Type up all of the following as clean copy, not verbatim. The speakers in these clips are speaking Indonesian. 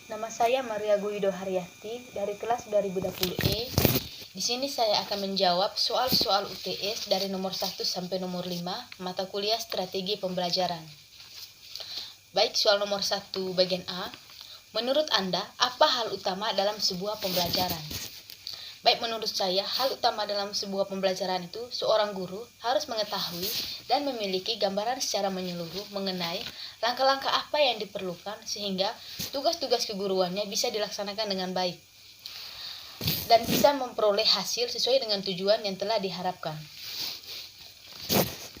Nama saya Maria Guido Haryati dari kelas 2020E. Di sini saya akan menjawab soal-soal UTS dari nomor 1 sampai nomor 5 mata kuliah strategi pembelajaran. Baik, soal nomor 1 bagian A. Menurut Anda, apa hal utama dalam sebuah pembelajaran? Baik, menurut saya, hal utama dalam sebuah pembelajaran itu seorang guru harus mengetahui dan memiliki gambaran secara menyeluruh mengenai langkah-langkah apa yang diperlukan sehingga tugas-tugas keguruannya bisa dilaksanakan dengan baik dan bisa memperoleh hasil sesuai dengan tujuan yang telah diharapkan.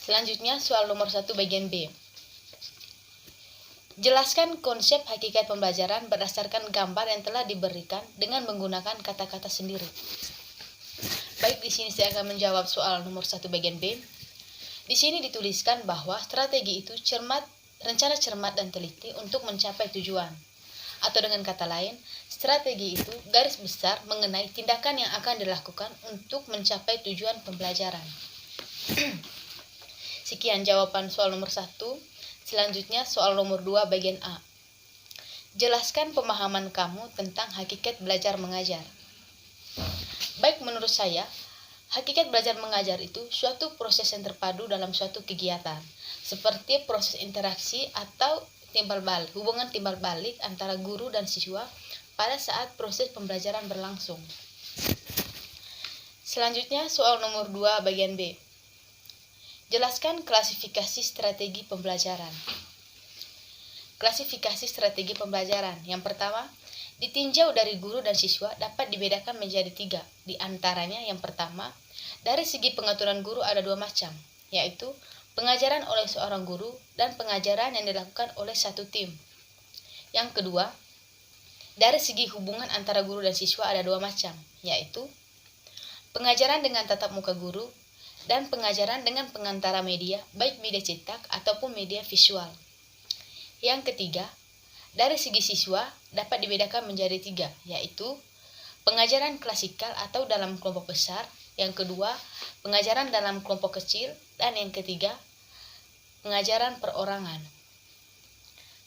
Selanjutnya, soal nomor 1 bagian B. Jelaskan konsep hakikat pembelajaran berdasarkan gambar yang telah diberikan dengan menggunakan kata-kata sendiri. Baik, di sini saya akan menjawab soal nomor 1 bagian B. Di sini dituliskan bahwa strategi itu rencana cermat dan teliti untuk mencapai tujuan. Atau dengan kata lain, strategi itu garis besar mengenai tindakan yang akan dilakukan untuk mencapai tujuan pembelajaran. Sekian jawaban soal nomor 1. Selanjutnya soal nomor 2 bagian A. Jelaskan pemahaman kamu tentang hakikat belajar mengajar. Baik, menurut saya, hakikat belajar mengajar itu suatu proses yang terpadu dalam suatu kegiatan, seperti proses interaksi atau hubungan timbal balik antara guru dan siswa pada saat proses pembelajaran berlangsung. Selanjutnya soal nomor 2 bagian B. Jelaskan klasifikasi strategi pembelajaran. Klasifikasi strategi pembelajaran. Yang pertama, ditinjau dari guru dan siswa dapat dibedakan menjadi 3. Di antaranya yang pertama, dari segi pengaturan guru ada 2 macam, yaitu pengajaran oleh seorang guru dan pengajaran yang dilakukan oleh satu tim. Yang kedua, dari segi hubungan antara guru dan siswa ada 2 macam, yaitu pengajaran dengan tatap muka guru dan pengajaran dengan pengantara media, baik media cetak ataupun media visual. Yang ketiga, dari segi siswa dapat dibedakan menjadi 3, yaitu pengajaran klasikal atau dalam kelompok besar, yang kedua, pengajaran dalam kelompok kecil, dan yang ketiga, pengajaran perorangan.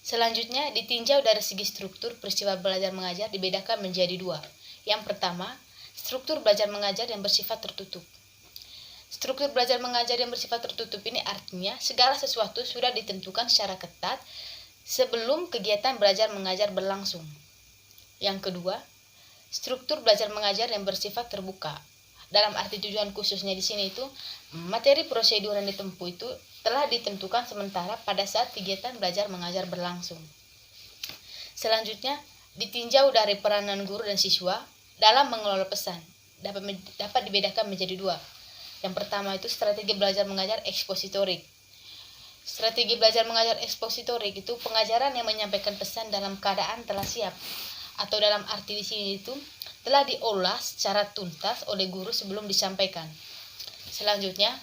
Selanjutnya, ditinjau dari segi struktur peristiwa belajar mengajar dibedakan menjadi 2. Yang pertama, struktur belajar mengajar yang bersifat tertutup. Struktur belajar mengajar yang bersifat tertutup ini artinya segala sesuatu sudah ditentukan secara ketat sebelum kegiatan belajar mengajar berlangsung. Yang kedua, struktur belajar mengajar yang bersifat terbuka. Dalam arti tujuan khususnya di sini itu, materi prosedur yang ditempuh itu telah ditentukan sementara pada saat kegiatan belajar mengajar berlangsung. Selanjutnya, ditinjau dari peranan guru dan siswa dalam mengelola pesan. Dapat dibedakan menjadi 2. Yang pertama itu strategi belajar mengajar ekspositorik. Strategi belajar mengajar ekspositorik itu pengajaran yang menyampaikan pesan dalam keadaan telah siap, atau dalam arti di sini itu telah diolah secara tuntas oleh guru sebelum disampaikan. Selanjutnya,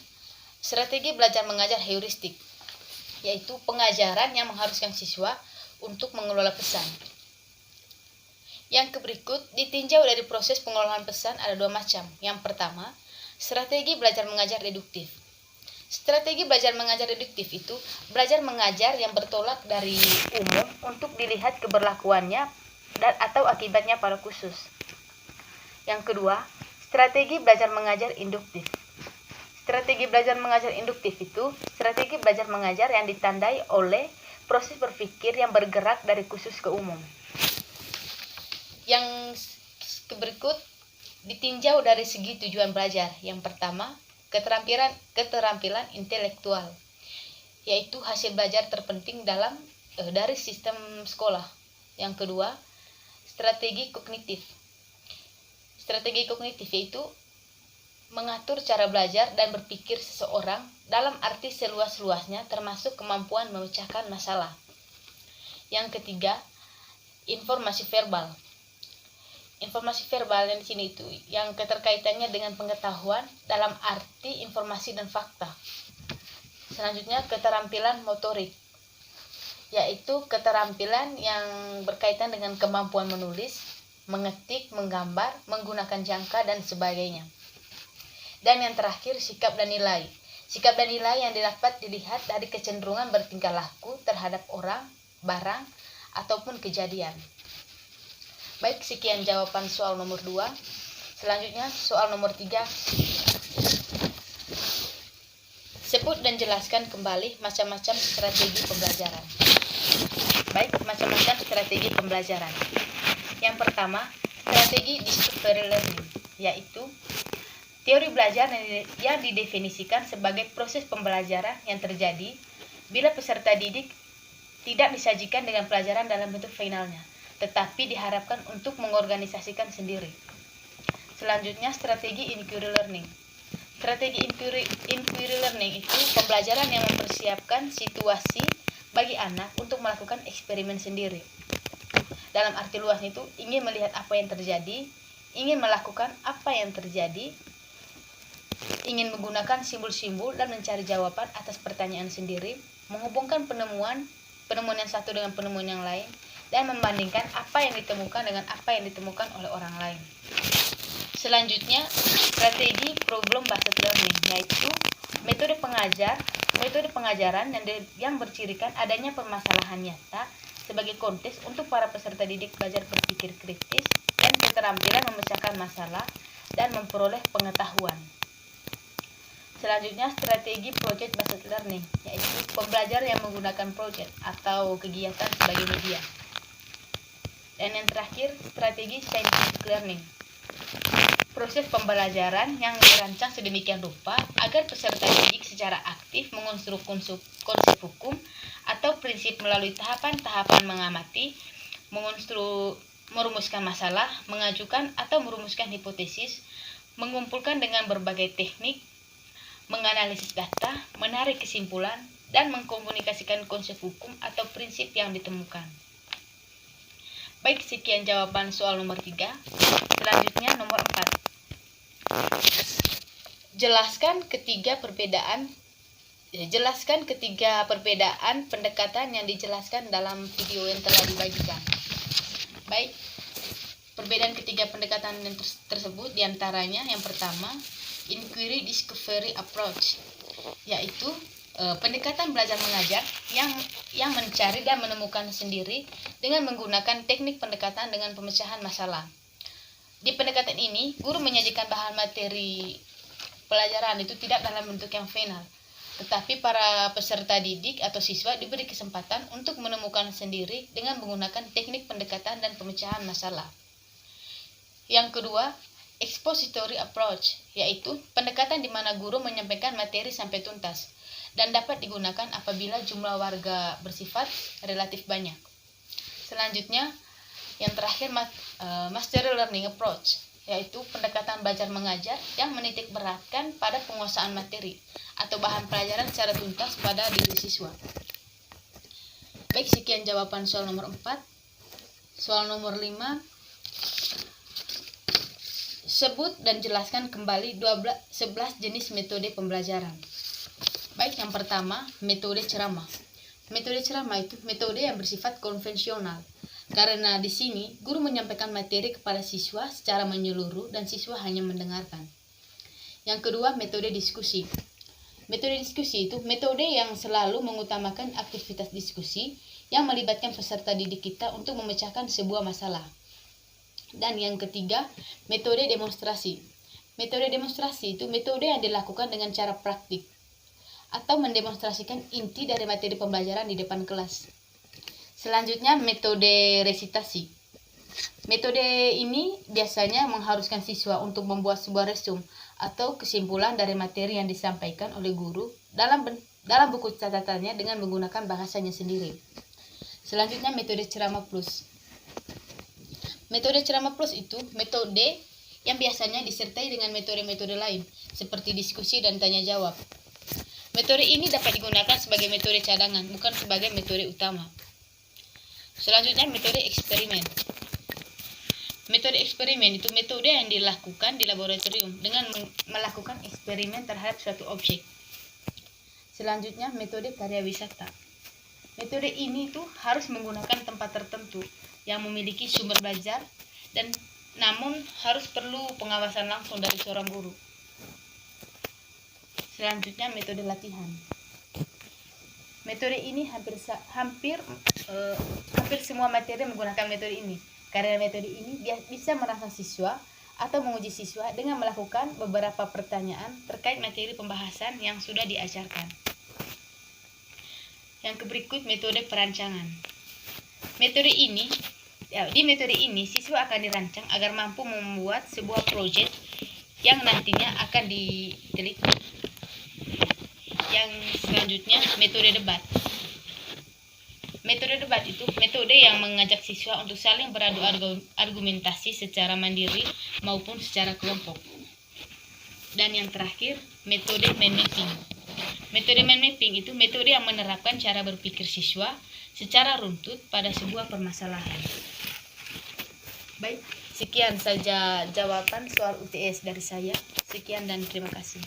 strategi belajar mengajar heuristik, yaitu pengajaran yang mengharuskan siswa untuk mengelola pesan. Yang berikut ditinjau dari proses pengolahan pesan ada 2 macam. Yang pertama, strategi belajar mengajar deduktif. Strategi belajar mengajar deduktif itu belajar mengajar yang bertolak dari umum untuk dilihat keberlakuannya dan atau akibatnya pada khusus. Yang kedua, strategi belajar mengajar induktif. Strategi belajar mengajar induktif itu strategi belajar mengajar yang ditandai oleh proses berpikir yang bergerak dari khusus ke umum. Yang berikut ditinjau dari segi tujuan belajar. Yang pertama, keterampilan intelektual, yaitu hasil belajar terpenting dari sistem sekolah. Yang kedua, strategi kognitif. Strategi kognitif yaitu mengatur cara belajar dan berpikir seseorang dalam arti seluas-luasnya termasuk kemampuan memecahkan masalah. Yang ketiga, informasi verbal. Informasi verbal yang di sini itu yang keterkaitannya dengan pengetahuan dalam arti informasi dan fakta. Selanjutnya, keterampilan motorik, yaitu keterampilan yang berkaitan dengan kemampuan menulis, mengetik, menggambar, menggunakan jangka, dan sebagainya. Dan yang terakhir, sikap dan nilai. Sikap dan nilai yang dapat dilihat dari kecenderungan bertingkah laku terhadap orang, barang, ataupun kejadian. Baik, sekian jawaban soal nomor 2. Selanjutnya soal nomor 3. Sebut dan jelaskan kembali macam-macam strategi pembelajaran. Baik, macam-macam strategi pembelajaran. Yang pertama, strategi discovery learning, yaitu teori belajar yang didefinisikan sebagai proses pembelajaran yang terjadi bila peserta didik tidak disajikan dengan pelajaran dalam bentuk finalnya, tetapi diharapkan untuk mengorganisasikan sendiri. Selanjutnya, strategi inquiry learning. Strategi inquiry learning itu pembelajaran yang mempersiapkan situasi bagi anak untuk melakukan eksperimen sendiri. Dalam arti luas itu, ingin melihat apa yang terjadi, ingin melakukan apa yang terjadi, ingin menggunakan simbol-simbol dan mencari jawaban atas pertanyaan sendiri, menghubungkan penemuan yang satu dengan penemuan yang lain, dan membandingkan apa yang ditemukan dengan apa yang ditemukan oleh orang lain. Selanjutnya, strategi problem-based learning, yaitu metode pengajaran yang bercirikan adanya permasalahan nyata sebagai konteks untuk para peserta didik belajar berpikir kritis dan keterampilan memecahkan masalah dan memperoleh pengetahuan. Selanjutnya, strategi project-based learning, yaitu pembelajaran yang menggunakan project atau kegiatan sebagai media. Dan yang terakhir, strategi scientific learning, proses pembelajaran yang dirancang sedemikian rupa agar peserta didik secara aktif mengonstruk konsep hukum atau prinsip melalui tahapan-tahapan mengamati, merumuskan masalah, mengajukan atau merumuskan hipotesis, mengumpulkan dengan berbagai teknik, menganalisis data, menarik kesimpulan, dan mengkomunikasikan konsep hukum atau prinsip yang ditemukan. Baik, sekian jawaban soal nomor 3. Selanjutnya nomor 4. Jelaskan ketiga perbedaan pendekatan yang dijelaskan dalam video yang telah dibagikan. Baik, perbedaan ketiga pendekatan tersebut diantaranya yang pertama, inquiry discovery approach, yaitu pendekatan belajar mengajar yang mencari dan menemukan sendiri dengan menggunakan teknik pendekatan dengan pemecahan masalah. Di pendekatan ini, guru menyajikan bahan materi pelajaran itu tidak dalam bentuk yang final, tetapi para peserta didik atau siswa diberi kesempatan untuk menemukan sendiri dengan menggunakan teknik pendekatan dan pemecahan masalah. Yang kedua, expository approach, yaitu pendekatan di mana guru menyampaikan materi sampai tuntas dan dapat digunakan apabila jumlah warga bersifat relatif banyak. Selanjutnya, yang terakhir, mastery learning approach, yaitu pendekatan belajar mengajar yang menitik beratkan pada penguasaan materi atau bahan pelajaran secara tuntas pada diri siswa. Baik, sekian jawaban soal nomor 4. Soal nomor 5. Sebut dan jelaskan kembali 11 jenis metode pembelajaran. Baik, yang pertama, metode ceramah. Metode ceramah itu metode yang bersifat konvensional, karena di sini guru menyampaikan materi kepada siswa secara menyeluruh dan siswa hanya mendengarkan. Yang kedua, metode diskusi. Metode diskusi itu metode yang selalu mengutamakan aktivitas diskusi yang melibatkan peserta didik kita untuk memecahkan sebuah masalah. Dan yang ketiga, metode demonstrasi. Metode demonstrasi itu metode yang dilakukan dengan cara praktik atau mendemonstrasikan inti dari materi pembelajaran di depan kelas. Selanjutnya, metode resitasi. Metode ini biasanya mengharuskan siswa untuk membuat sebuah resume atau kesimpulan dari materi yang disampaikan oleh guru dalam buku catatannya dengan menggunakan bahasanya sendiri. Selanjutnya, metode ceramah plus. Metode ceramah plus itu metode yang biasanya disertai dengan metode-metode lain seperti diskusi dan tanya jawab. Metode ini dapat digunakan sebagai metode cadangan, bukan sebagai metode utama. Selanjutnya, metode eksperimen. Metode eksperimen itu metode yang dilakukan di laboratorium dengan melakukan eksperimen terhadap suatu objek. Selanjutnya, metode karya wisata. Metode ini itu harus menggunakan tempat tertentu yang memiliki sumber belajar dan namun harus perlu pengawasan langsung dari seorang guru. Selanjutnya, metode latihan. Metode ini hampir semua materi menggunakan metode ini Karena metode ini bisa merangsang siswa atau menguji siswa dengan melakukan beberapa pertanyaan terkait materi pembahasan yang sudah diajarkan. Yang berikut metode perancangan. Di metode ini siswa akan dirancang agar mampu membuat sebuah proyek yang nantinya akan diteliti. Yang selanjutnya metode debat. Metode debat itu metode yang mengajak siswa untuk saling beradu argumentasi secara mandiri maupun secara kelompok. Dan yang terakhir, metode mind mapping. Metode mind mapping itu metode yang menerapkan cara berpikir siswa secara runtut pada sebuah permasalahan. Baik, sekian saja jawaban soal UTS dari saya. Sekian dan terima kasih.